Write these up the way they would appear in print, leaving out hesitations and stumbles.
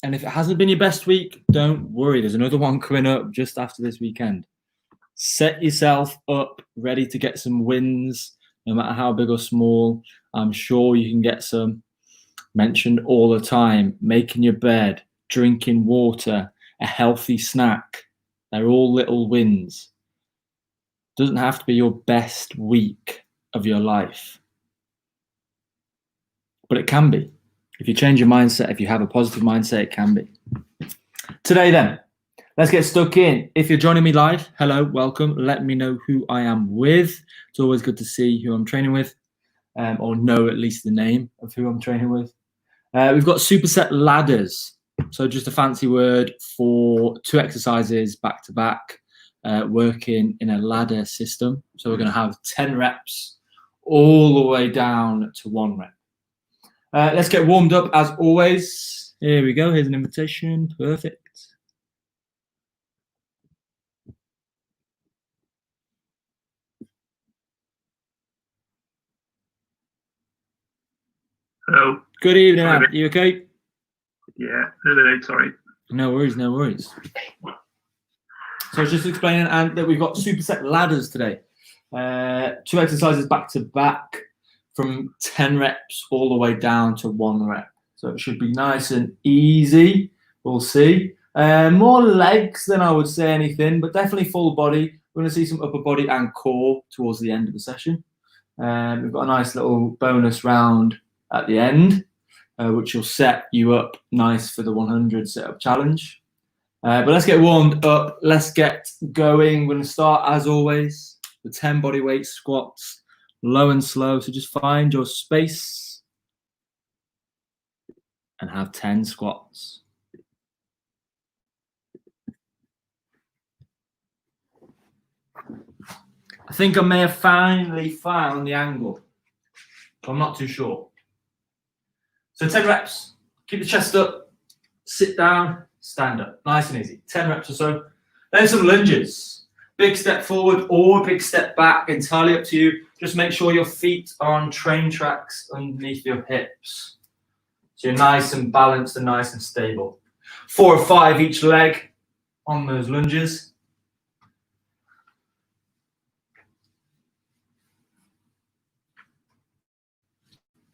And if it hasn't been your best week, don't worry. There's another one coming up just after this weekend. Set yourself up ready to get some wins, no matter how big or small. I'm sure you can get some. Mentioned all the time, making your bed, drinking water, a healthy snack. They're all little wins. Doesn't have to be your best week of your life, but it can be. If you change your mindset, if you have a positive mindset, it can be. Today then, let's get stuck in. If you're joining me live, hello, welcome. Let me know who I am with. It's always good to see who I'm training with, or know at least the name of who I'm training with. We've got superset ladders. So just a fancy word for 2 exercises back to back, working in a ladder system. So we're going to have 10 reps all the way down to 1 rep. Let's get warmed up as always. Here we go. Here's an invitation. Perfect. Hello. Good evening, Anne. You okay? Yeah, no, sorry. No worries, no worries. So I was just explaining, Anne, that we've got superset ladders today. 2 exercises back to back from 10 reps all the way down to 1 rep. So it should be nice and easy. We'll see. More legs than I would say anything, but definitely full body. We're going to see some upper body and core towards the end of the session. We've got a nice little bonus round at the end, which will set you up nice for the 100 sit-up challenge. But let's get warmed up. Let's get going. We're going to start, as always, with 10 bodyweight squats, low and slow. So just find your space and have 10 squats. I think I may have finally found the angle. I'm not too sure. So 10 reps, keep the chest up, sit down, stand up. Nice and easy, 10 reps or so. Then some lunges. Big step forward or big step back, entirely up to you. Just make sure your feet are on train tracks underneath your hips. So you're nice and balanced and nice and stable. 4 or 5 each leg on those lunges.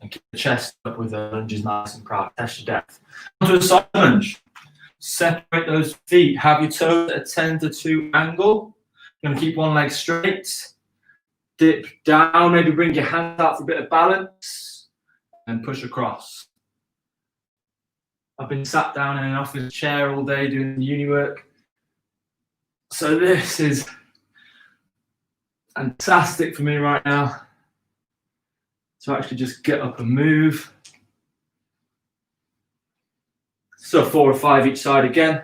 And keep the chest up with the lunges nice and proud. Test your depth. Onto a side lunge. Separate those feet. Have your toes at a 10 to 2 angle. You're going to keep one leg straight. Dip down. Maybe bring your hands out for a bit of balance. And push across. I've been sat down in an office chair all day doing uni work. So this is fantastic for me right now. So actually just get up and move. So 4 or 5 each side again.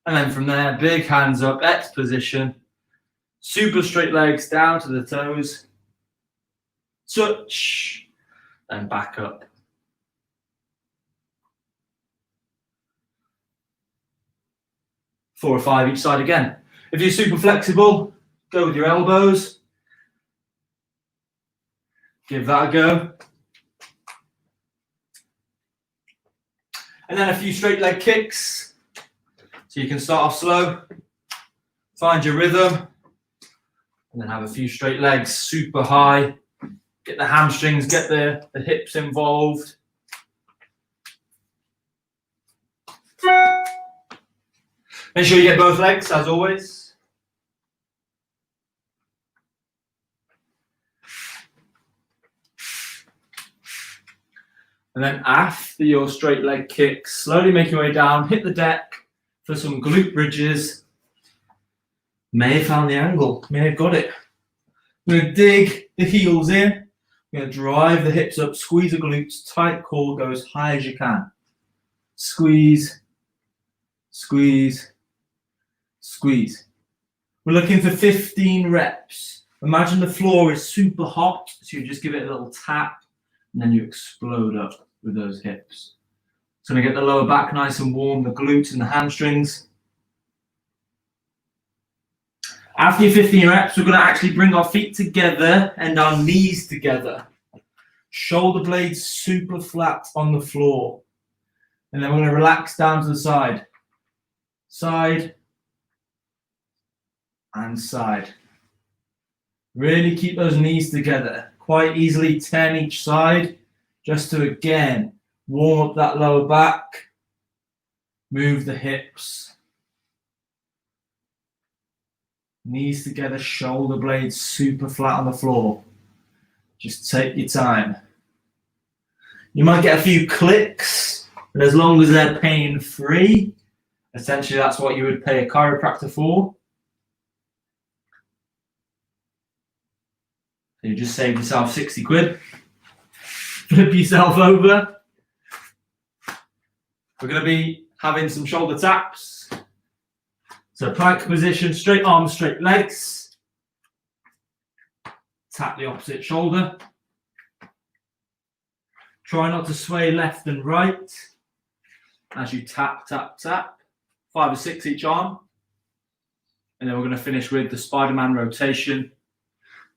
And then from there, big hands up, X position. Super straight legs down to the toes. Touch. And back up. Four or 5 each side again. If you're super flexible, go with your elbows. Give that a go. And then a few straight leg kicks. So you can start off slow, find your rhythm, and then have a few straight legs, super high. Get the hamstrings, get the hips involved. Make sure you get both legs, as always. And then after your straight leg kicks, slowly make your way down, hit the deck for some glute bridges. May have found the angle, may have got it. We're going to dig the heels in. We're going to drive the hips up, squeeze the glutes, tight core, go as high as you can. Squeeze, squeeze, squeeze. We're looking for 15 reps. Imagine the floor is super hot, so you just give it a little tap, and then you explode up with those hips. So we get the lower back nice and warm, the glutes and the hamstrings. After your 15 reps, we're going to actually bring our feet together and our knees together. Shoulder blades super flat on the floor. And then we're going to relax down to the side. Side and side. Really keep those knees together. Quite easily 10 each side, just to again warm up that lower back. Move the hips. Knees together, shoulder blades super flat on the floor. Just take your time. You might get a few clicks, but as long as they're pain-free, essentially that's what you would pay a chiropractor for. So you just save yourself 60 quid. Flip yourself over. We're going to be having some shoulder taps. So plank position, straight arms, straight legs. Tap the opposite shoulder. Try not to sway left and right as you tap, tap, tap. 5 or 6 each arm. And then we're going to finish with the Spider-Man rotation.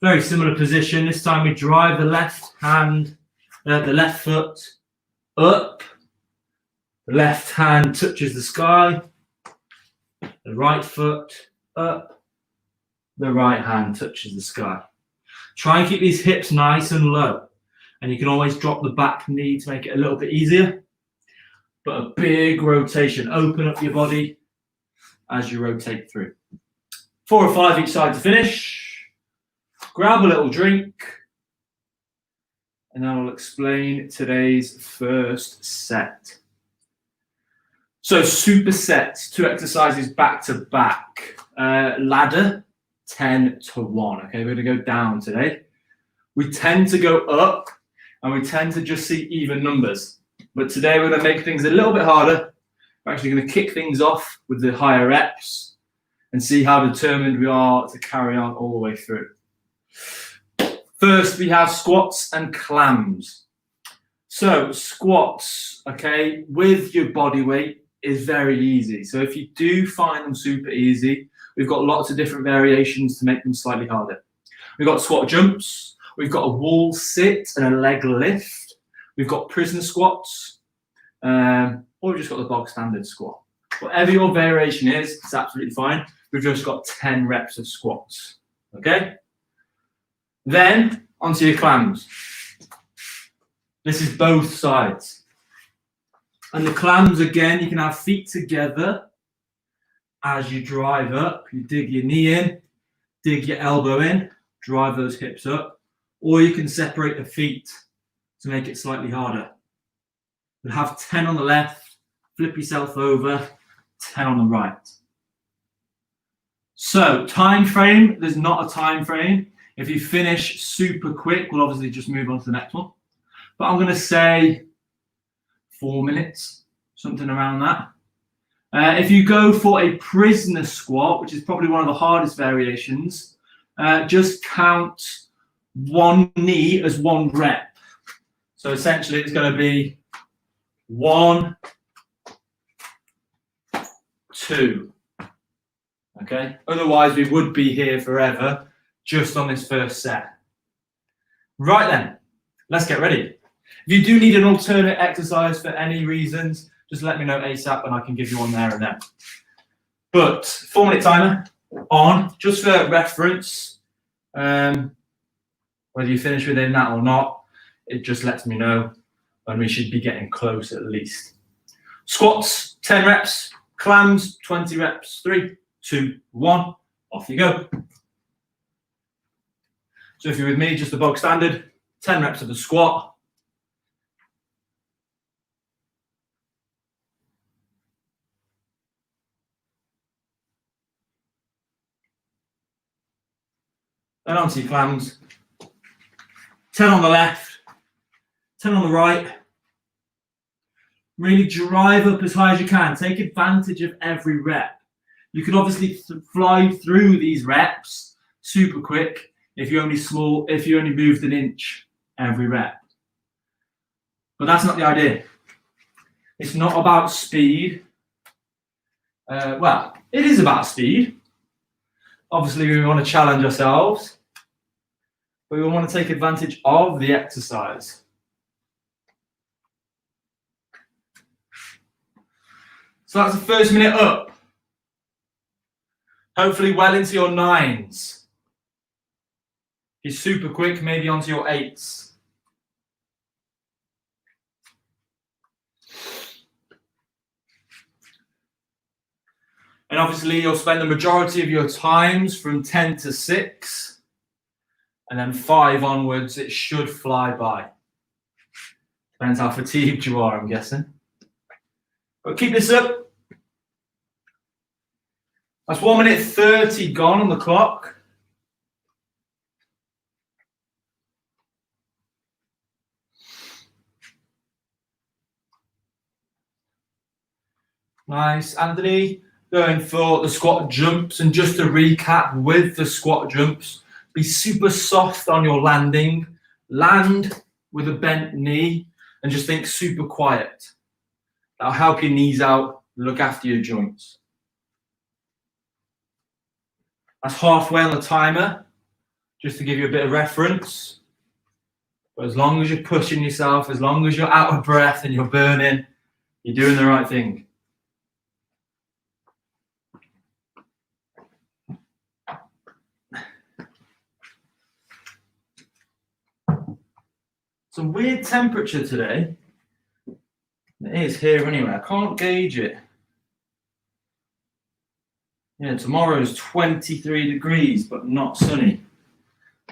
Very similar position. This time we drive the left hand, the left foot up. The left hand touches the sky. The right foot up. The right hand touches the sky. Try and keep these hips nice and low. And you can always drop the back knee to make it a little bit easier. But a big rotation. Open up your body as you rotate through. 4 or 5 each side to finish. Grab a little drink. And then I'll explain today's first set. So supersets, 2 exercises back to back. Ladder, 10 to 1. Okay, we're going to go down today. We tend to go up and we tend to just see even numbers. But today we're going to make things a little bit harder. We're actually going to kick things off with the higher reps and see how determined we are to carry on all the way through. First, we have squats and clams. So squats, okay, with your body weight is very easy. So if you do find them super easy, we've got lots of different variations to make them slightly harder. We've got squat jumps. We've got a wall sit and a leg lift. We've got prisoner squats, or we've just got the bog standard squat. Whatever your variation is, it's absolutely fine. We've just got 10 reps of squats, okay? Then, onto your clams. This is both sides. And the clams, again, you can have feet together as you drive up. You dig your knee in, dig your elbow in, drive those hips up. Or you can separate the feet to make it slightly harder. You'll have 10 on the left, flip yourself over, 10 on the right. So, time frame, there's not a time frame. If you finish super quick, we'll obviously just move on to the next one. But I'm going to say 4 minutes, something around that. If you go for a prisoner squat, which is probably one of the hardest variations, just count one knee as 1 rep. So essentially it's going to be 1, 2. Okay? Otherwise we would be here forever just on this first set. Right then, let's get ready. If you do need an alternate exercise for any reasons, just let me know ASAP and I can give you one there and then. But 4-minute timer on, just for reference, whether you finish within that or not, it just lets me know when we should be getting close at least. Squats, 10 reps, clams, 20 reps, 3, 2, 1, off you go. So if you're with me, just the bog standard, 10 reps of the squat. Then onto your clams. 10 on the left, 10 on the right. Really drive up as high as you can. Take advantage of every rep. You can obviously fly through these reps super quick if you only moved an inch every rep. But that's not the idea. It's not about speed. Well, it is about speed. Obviously, we want to challenge ourselves, but we want to take advantage of the exercise. So that's the first minute up. Hopefully well into your 9s. If you're super quick, maybe onto your 8s. And obviously you'll spend the majority of your times from 10 to 6. And then 5 onwards, it should fly by. Depends how fatigued you are, I'm guessing. But keep this up. That's 1 minute 30 gone on the clock. Nice, Anthony. Going for the squat jumps, and just to recap with the squat jumps, be super soft on your landing, land with a bent knee, and just think super quiet. That'll help your knees out, look after your joints. That's halfway on the timer, just to give you a bit of reference. But as long as you're pushing yourself, as long as you're out of breath and you're burning, you're doing the right thing. Some weird temperature today. It is here anyway. I can't gauge it. Yeah, tomorrow is 23 degrees, but not sunny.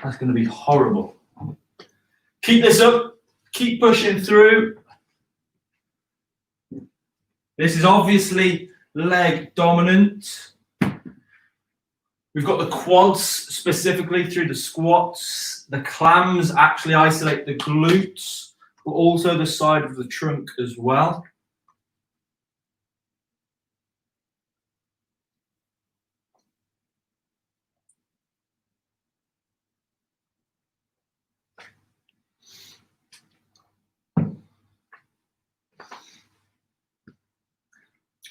That's going to be horrible. Keep this up. Keep pushing through. This is obviously leg dominant. We've got the quads specifically through the squats. The clams actually isolate the glutes, but also the side of the trunk as well.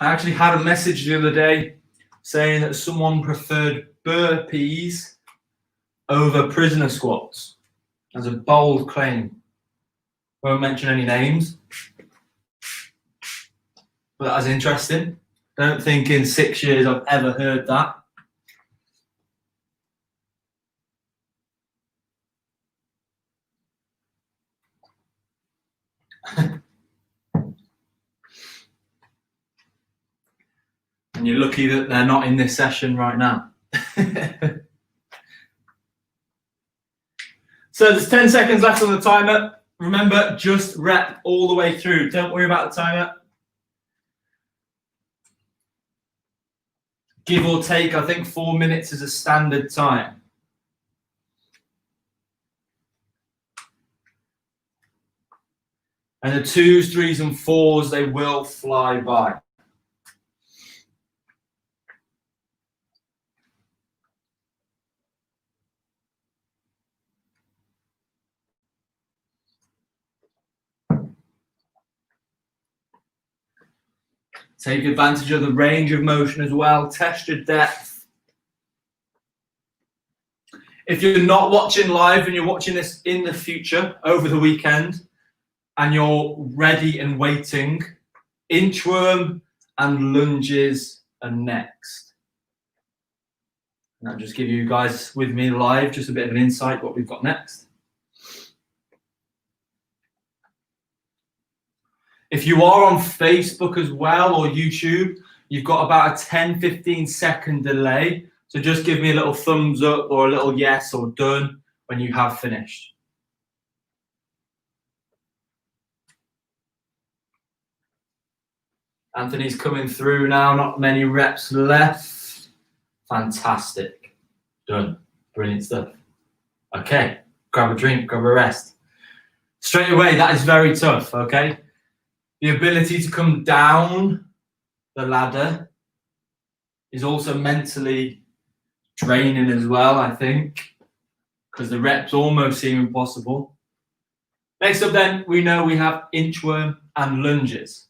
I actually had a message the other day saying that someone preferred burpees over prisoner squats. That's a bold claim. Won't mention any names, but that's interesting. Don't think in 6 years I've ever heard that. And you're lucky that they're not in this session right now. So there's 10 seconds left on the timer. Remember, just rep all the way through. Don't worry about the timer. Give or take, I think 4 minutes is a standard time. And the 2s, 3s, and 4s, they will fly by. Take advantage of the range of motion as well. Test your depth. If you're not watching live and you're watching this in the future over the weekend and you're ready and waiting, inchworm and lunges are next. And I'll just give you guys with me live just a bit of an insight what we've got next. If you are on Facebook as well or YouTube, you've got about a 10-15 second delay. So just give me a little thumbs up or a little yes or done when you have finished. Anthony's coming through now, not many reps left. Fantastic. Done. Brilliant stuff. Okay, grab a drink, grab a rest. Straight away, that is very tough, okay? The ability to come down the ladder is also mentally draining as well, I think, because the reps almost seem impossible. Next up then, we know we have inchworm and lunges.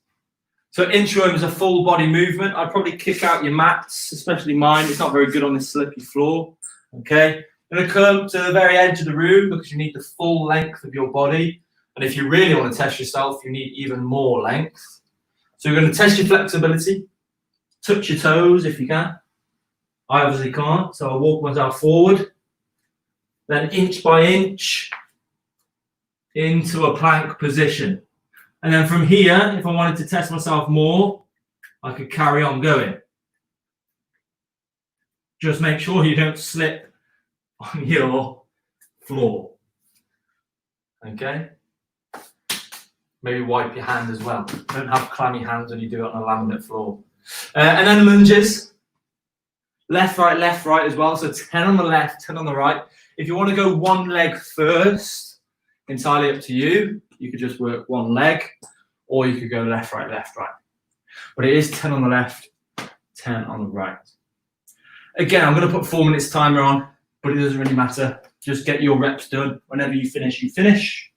So inchworm is a full body movement. I'd probably kick out your mats, especially mine. It's not very good on this slippy floor, okay? You're going to come to the very edge of the room because you need the full length of your body. And if you really want to test yourself, you need even more length. So you're going to test your flexibility. Touch your toes if you can. I obviously can't, so I'll walk myself forward. Then inch by inch into a plank position. And then from here, if I wanted to test myself more, I could carry on going. Just make sure you don't slip on your floor. Okay? Maybe wipe your hand as well. Don't have clammy hands when you do it on a laminate floor. And then lunges. Left, right as well. So 10 on the left, 10 on the right. If you want to go one leg first, entirely up to you. You could just work one leg, or you could go left, right. But it is 10 on the left, 10 on the right. Again, I'm going to put 4 minutes timer on, but it doesn't really matter. Just get your reps done. Whenever you finish, you finish.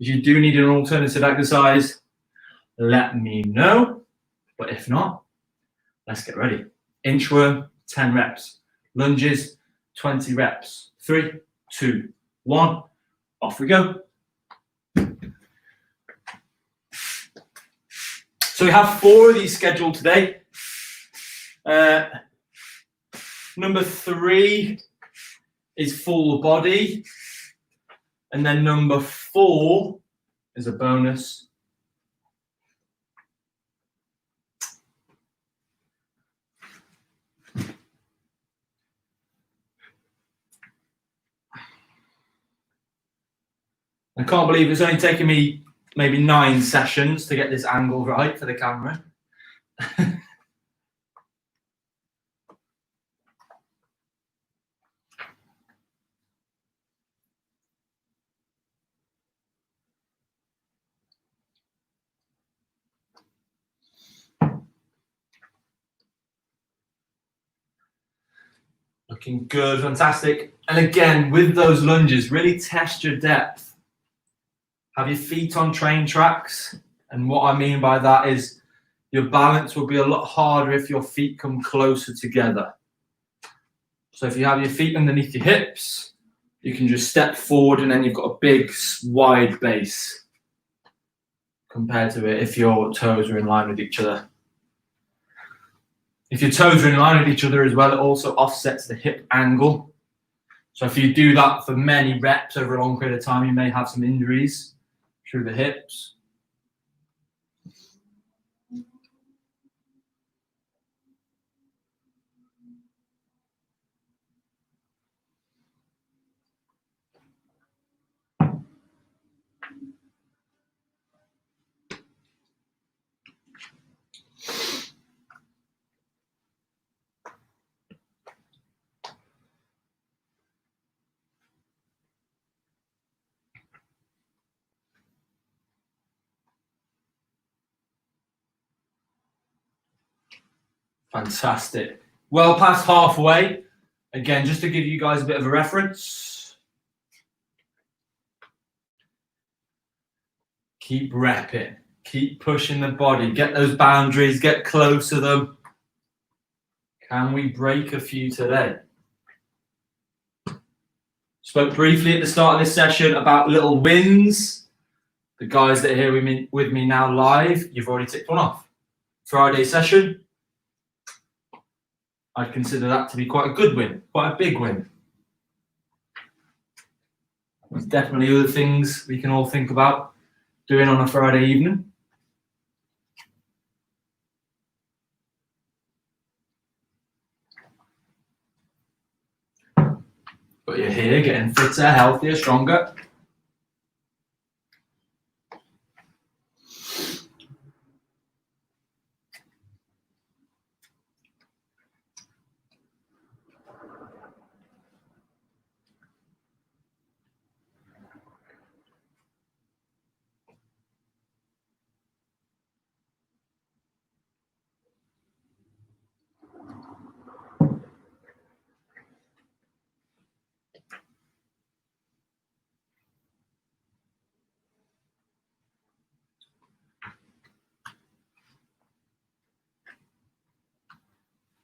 If you do need an alternative exercise, let me know. But if not, let's get ready. Inchworm, 10 reps. Lunges, 20 reps. 3, 2, 1. Off we go. So we have 4 of these scheduled today. Number 3 is full body. And then number 4 is a bonus. I can't believe it's only taken me maybe 9 sessions to get this angle right for the camera. Looking good, fantastic. And again, with those lunges, really test your depth. Have your feet on train tracks. And what I mean by that is your balance will be a lot harder if your feet come closer together. So if you have your feet underneath your hips, you can just step forward and then you've got a big, wide base compared to it if your toes are in line with each other. If your toes are in line with each other as well, it also offsets the hip angle. So if you do that for many reps over a long period of time, you may have some injuries through the hips. Fantastic. Well past halfway. Again, just to give you guys a bit of a reference. Keep repping. Keep pushing the body. Get those boundaries. Get close to them. Can we break a few today? Spoke briefly at the start of this session about little wins. The guys that are here with me now live, you've already ticked one off. Friday session. I'd consider that to be quite a good win, quite a big win. There's definitely other things we can all think about doing on a Friday evening. But you're here getting fitter, healthier, stronger.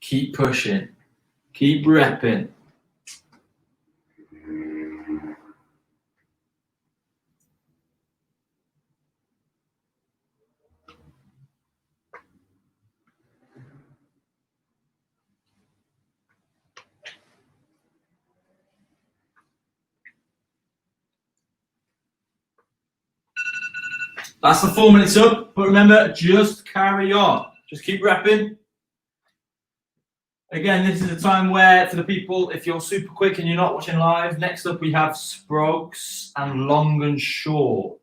Keep pushing. Keep repping. That's the 4 minutes up, but remember, just carry on. Just keep repping. Again, this is a time where, for the people, if you're super quick and you're not watching live, next up we have Sprogs and long and short.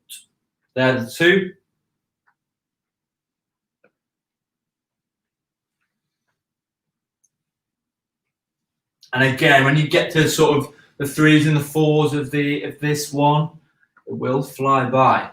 They're the two. And again, when you get to sort of the 3s and the 4s of this one, it will fly by.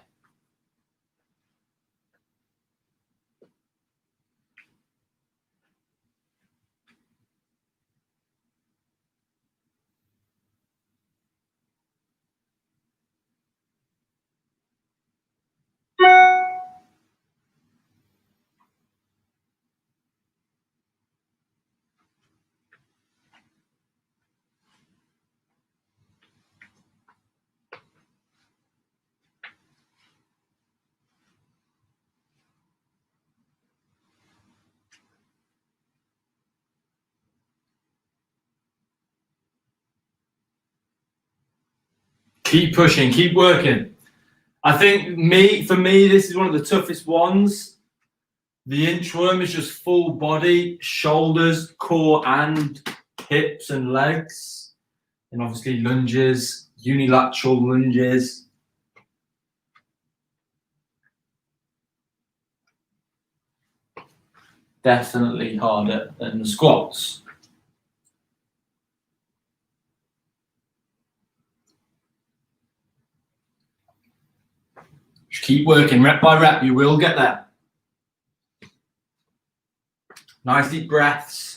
Keep pushing, keep working. I think for me, this is one of the toughest ones. The inchworm is just full body, shoulders, core, and hips and legs. And obviously lunges, unilateral lunges. Definitely harder than the squats. Just keep working, rep by rep, you will get there. Nice deep breaths.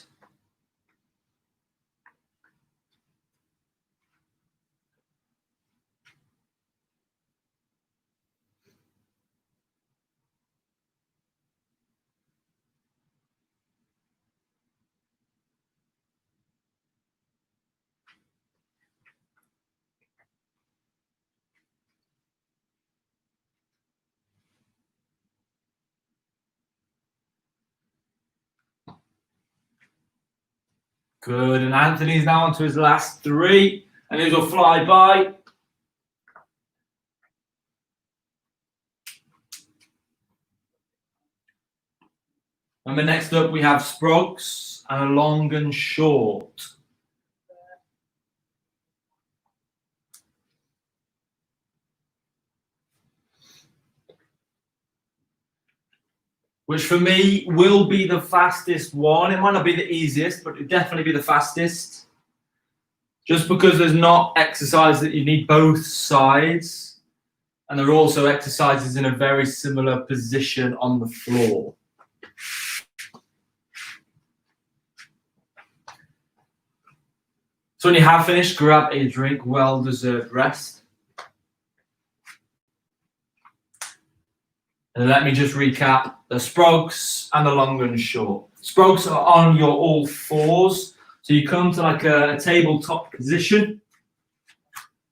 Good, and Anthony's now on to his last 3, and these will fly by. And then next up we have Sprogs and a long and short. Which for me will be the fastest one. It might not be the easiest, but it'll definitely be the fastest. Just because there's not exercise that you need both sides. And there are also exercises in a very similar position on the floor. So when you have finished, grab a drink, well-deserved rest. And let me just recap the Sprogs and the long and short. Sprogs are on your all 4s. So you come to like a tabletop position.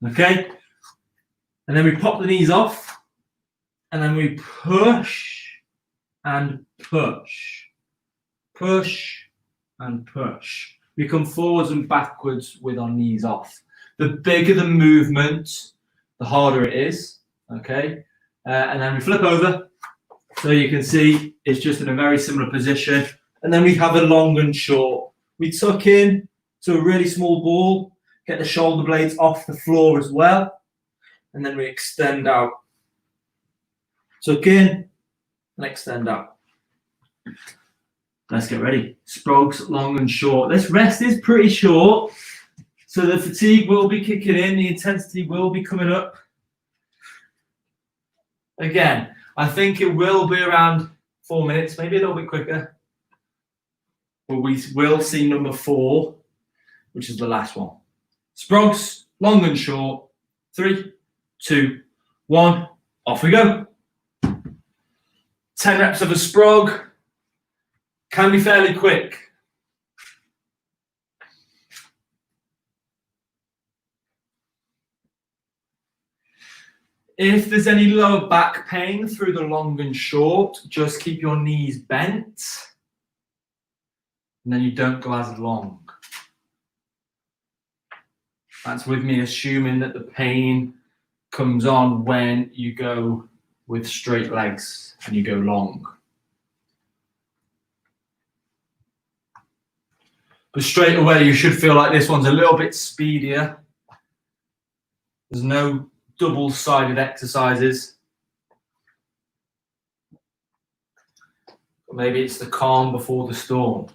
Okay. And then we pop the knees off. And then we push and push. Push and push. We come forwards and backwards with our knees off. The bigger the movement, the harder it is. Okay. And then we flip over. So you can see it's just in a very similar position. And then we have a long and short. We tuck in to a really small ball, get the shoulder blades off the floor as well. And then we extend out. Tuck in and extend out. Let's get ready. Sprogs, long and short. This rest is pretty short. So the fatigue will be kicking in. The intensity will be coming up. Again, I think it will be around 4 minutes, maybe a little bit quicker. But we will see number 4, which is the last one. Sprogs, long and short. 3, 2, 1. Off we go. 10 reps of a sprog. Can be fairly quick. If there's any lower back pain through the long and short, just keep your knees bent. And then you don't go as long. That's with me assuming that the pain comes on when you go with straight legs and you go long. But straight away, you should feel like this one's a little bit speedier. There's no double-sided exercises. But maybe it's the calm before the storm.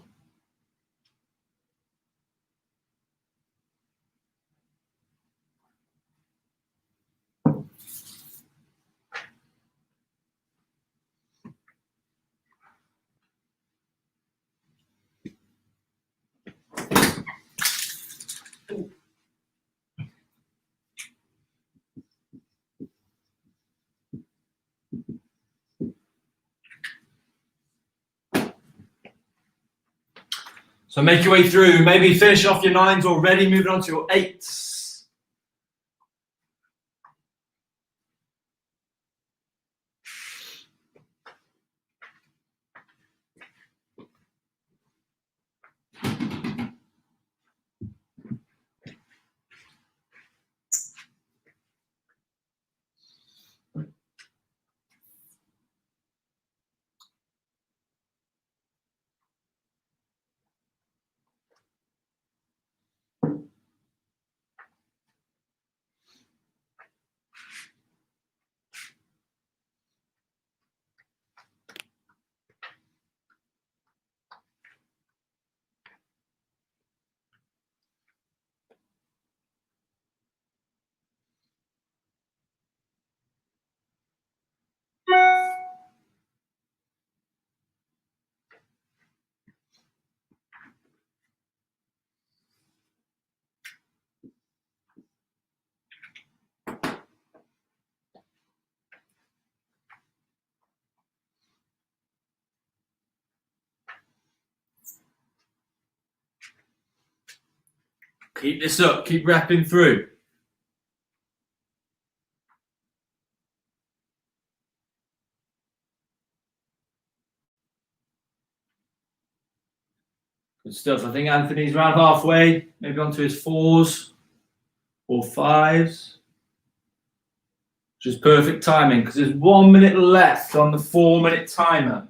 So make your way through, maybe finish off your 9s already, moving on to your 8s. Keep this up, keep repping through. Good stuff. I think Anthony's around halfway, maybe onto his 4s or 5s. Which is perfect timing because there's 1 minute left on the 4-minute timer.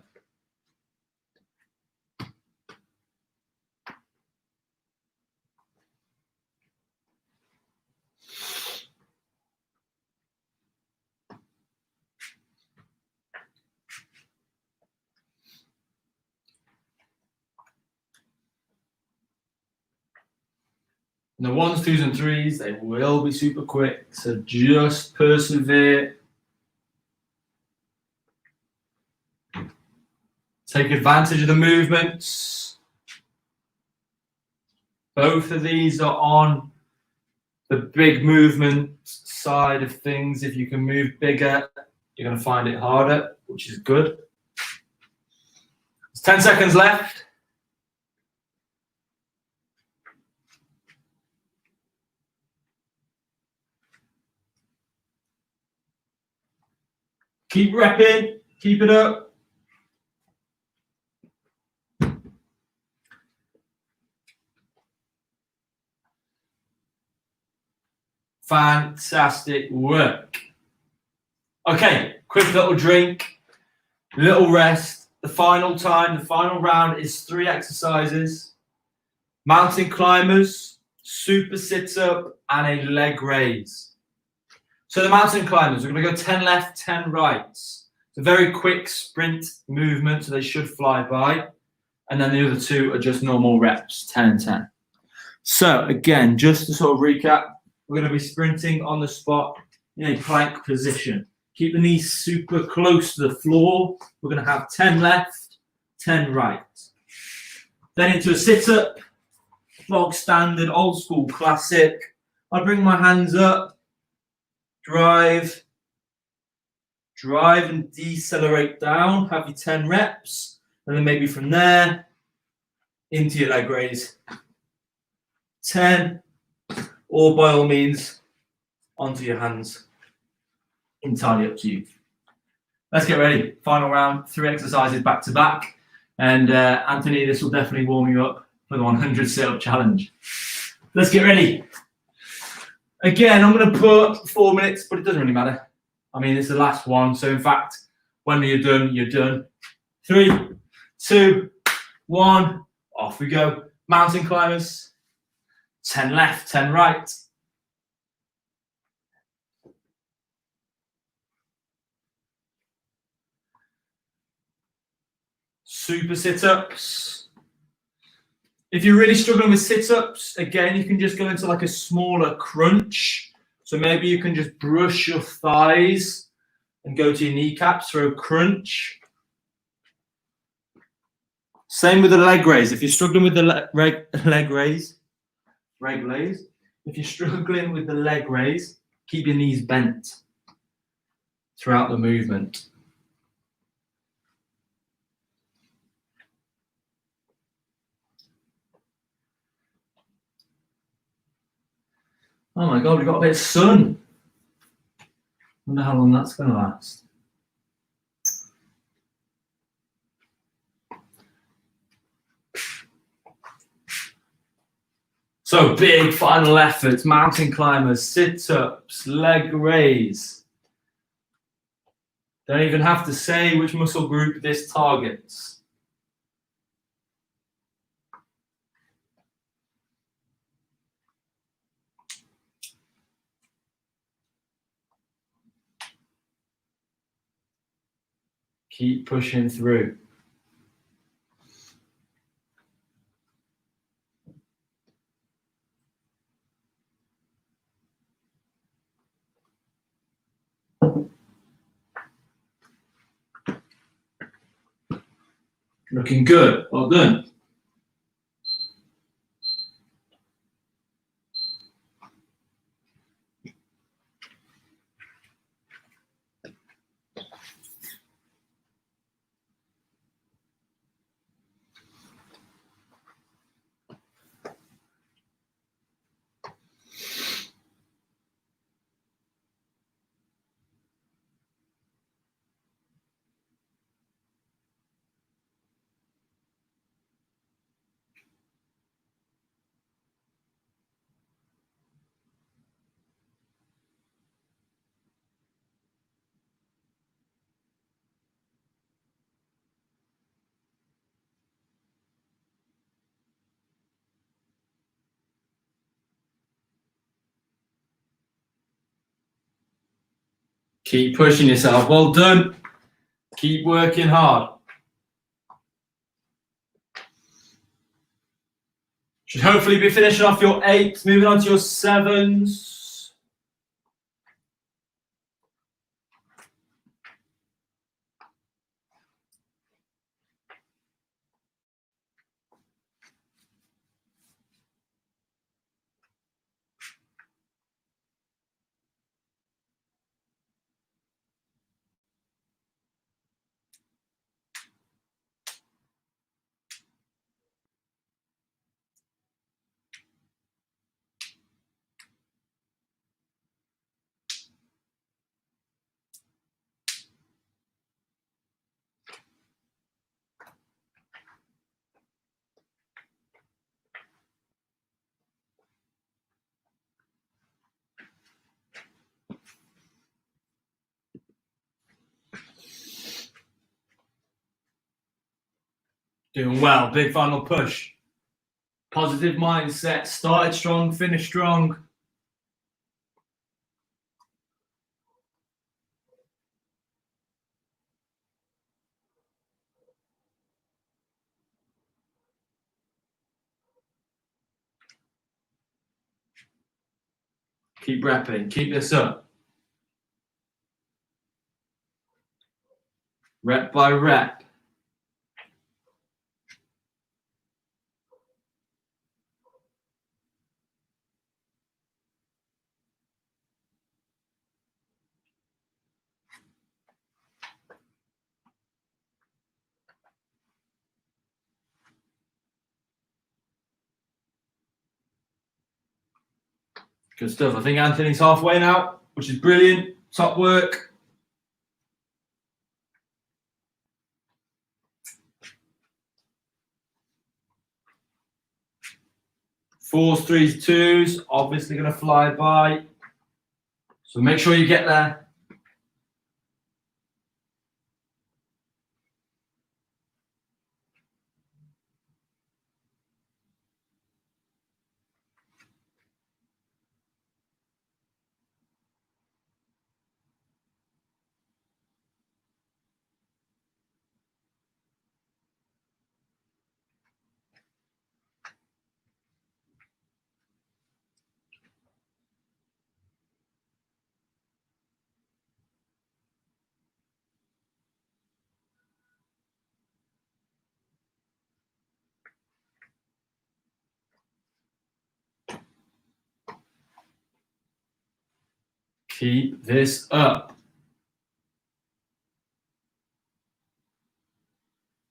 And the 1s, 2s, and 3s, they will be super quick, so just persevere. Take advantage of the movements. Both of these are on the big movement side of things. If you can move bigger, you're going to find it harder, which is good. There's 10 seconds left. Keep repping, keep it up. Fantastic work. Okay, quick little drink, little rest. The final time, the final round is 3 exercises. Mountain climbers, super sit-up, and a leg raise. So the mountain climbers, we're going to go 10 left, 10 right. It's a very quick sprint movement, so they should fly by. And then the other 2 are just normal reps, 10 and 10. So again, just to sort of recap, we're going to be sprinting on the spot in a plank position. Keep the knees super close to the floor. We're going to have 10 left, 10 right. Then into a sit-up, bog standard, old school classic. I'll bring my hands up. Drive and decelerate down, have your 10 reps, and then maybe from there into your leg raise. 10, or by all means, onto your hands. Entirely up to you. Let's get ready. Final round, 3 exercises back to back. And Anthony, this will definitely warm you up for the 100 sit-up challenge. Let's get ready. Again, I'm going to put 4 minutes, but it doesn't really matter. I mean, it's the last one. So in fact, when you're done, you're done. 3, 2, 1, off we go. Mountain climbers. 10 left, 10 right. Super sit-ups. If you're really struggling with sit-ups, again, you can just go into like a smaller crunch. So maybe you can just brush your thighs and go to your kneecaps for a crunch. Same with the leg raise. If you're struggling with the leg raise, if you're struggling with the leg raise, keep your knees bent throughout the movement. Oh my God, we've got a bit of sun. Wonder how long that's going to last. So big final efforts, mountain climbers, sit-ups, leg raise. Don't even have to say which muscle group this targets. Keep pushing through. Looking good. Well done. Keep pushing yourself. Well done. Keep working hard. Should hopefully be finishing off your 8s, moving on to your 7s. Doing well. Big final push. Positive mindset. Started strong, finished strong. Keep repping. Keep this up. Rep by rep. Good stuff. I think Anthony's halfway now, which is brilliant. Top work. Fours, threes, twos, obviously going to fly by. So make sure you get there. Keep this up.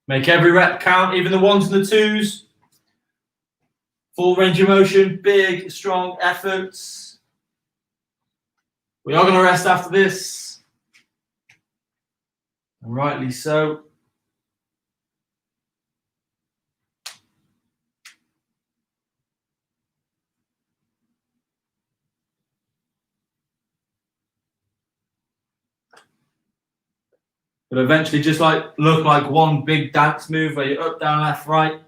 Make every rep count, even the ones and the twos. Full range of motion, big, strong efforts. We are going to rest after this. And rightly so. But eventually just look like one big dance move where you're up, down, left, right.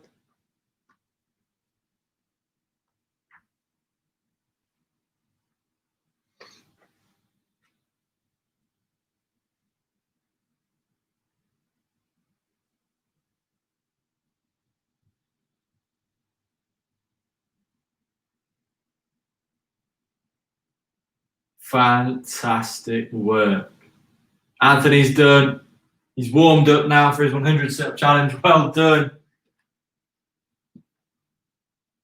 Fantastic work. Anthony's done. He's warmed up now for his 100 sit-up challenge. Well done.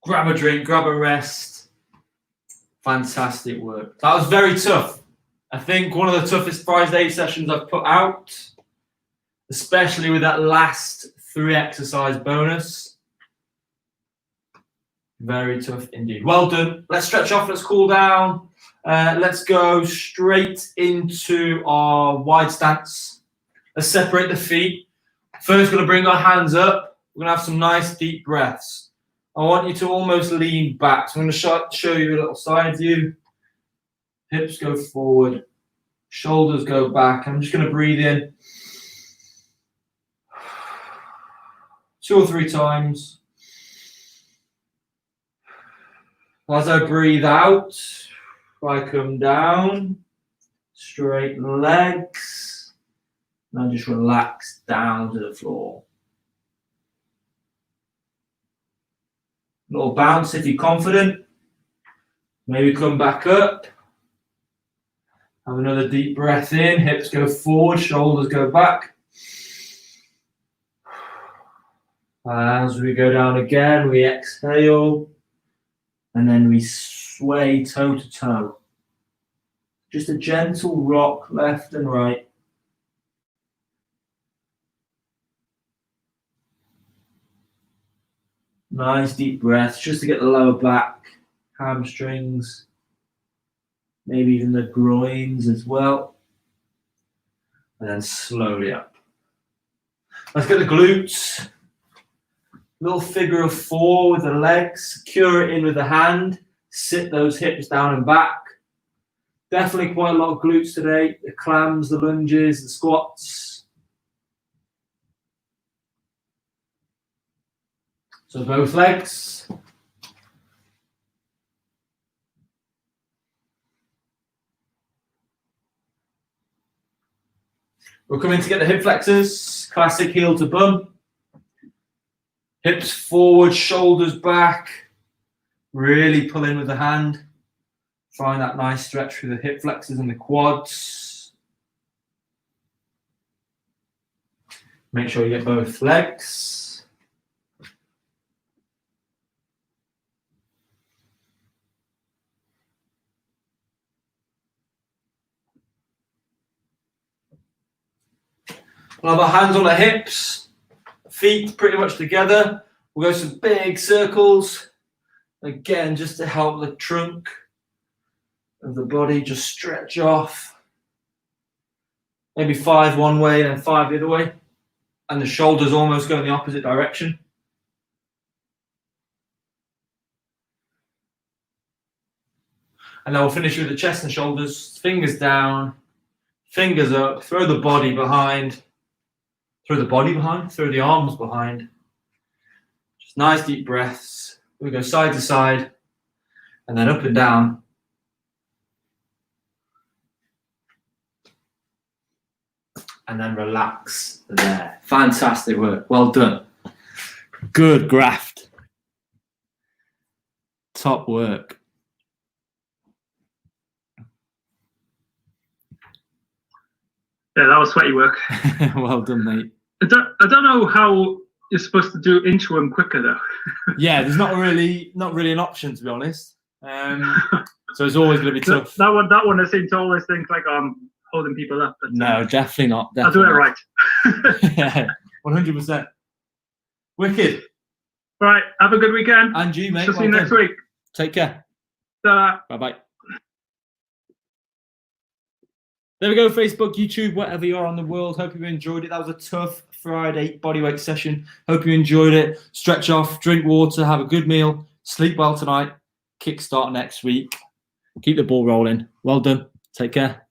Grab a drink, grab a rest. Fantastic work. That was very tough. I think one of the toughest Friday sessions I've put out, especially with that last 3 exercise bonus. Very tough indeed. Well done. Let's stretch off. Let's cool down. Let's go straight into our wide stance. Let's separate the feet. First, we're going to bring our hands up. We're going to have some nice deep breaths. I want you to almost lean back. So I'm going to show you a little side view. Hips go forward. Shoulders go back. I'm just going to breathe in 2 or 3 times. As I breathe out, I come down, straighten legs, and I just relax down to the floor. Little bounce if you're confident. Maybe come back up. Have another deep breath in, hips go forward, shoulders go back. As we go down again, we exhale. And then we sway toe to toe. Just a gentle rock left and right. Nice deep breaths just to get the lower back, hamstrings, maybe even the groins as well. And then slowly up. Let's get the glutes. Little figure of 4 with the legs, secure it in with the hand, sit those hips down and back. Definitely quite a lot of glutes today, the clams, the lunges, the squats. So both legs. We're coming to get the hip flexors, classic heel to bum. Hips forward, shoulders back. Really pull in with the hand. Find that nice stretch through the hip flexors and the quads. Make sure you get both legs. We'll have our hands on the hips. Feet pretty much together. We'll go some big circles. Again, just to help the trunk of the body just stretch off. Maybe 5 one way and then 5 the other way. And the shoulders almost go in the opposite direction. And then we'll finish with the chest and shoulders. Fingers down, fingers up, throw the body behind. Throw the arms behind. Just nice deep breaths. We go side to side and then up and down. And then relax there. Fantastic work. Well done. Good graft. Top work. Yeah, that was sweaty work. Well done, mate. I don't know how you're supposed to do into them quicker though. Yeah, there's not really an option, to be honest. So it's always going to be tough. That one, I seem to always think like I'm holding people up. But, No, definitely not. I'll do it right. Yeah, 100%. Wicked. Right. Have a good weekend. And you, mate. See you next week. Take care. Bye-bye. There we go, Facebook, YouTube, wherever you are on the world. Hope you enjoyed it. That was a tough Friday bodyweight session. Hope you enjoyed it. Stretch off, drink water, have a good meal, sleep well tonight, kickstart next week. Keep the ball rolling. Well done. Take care.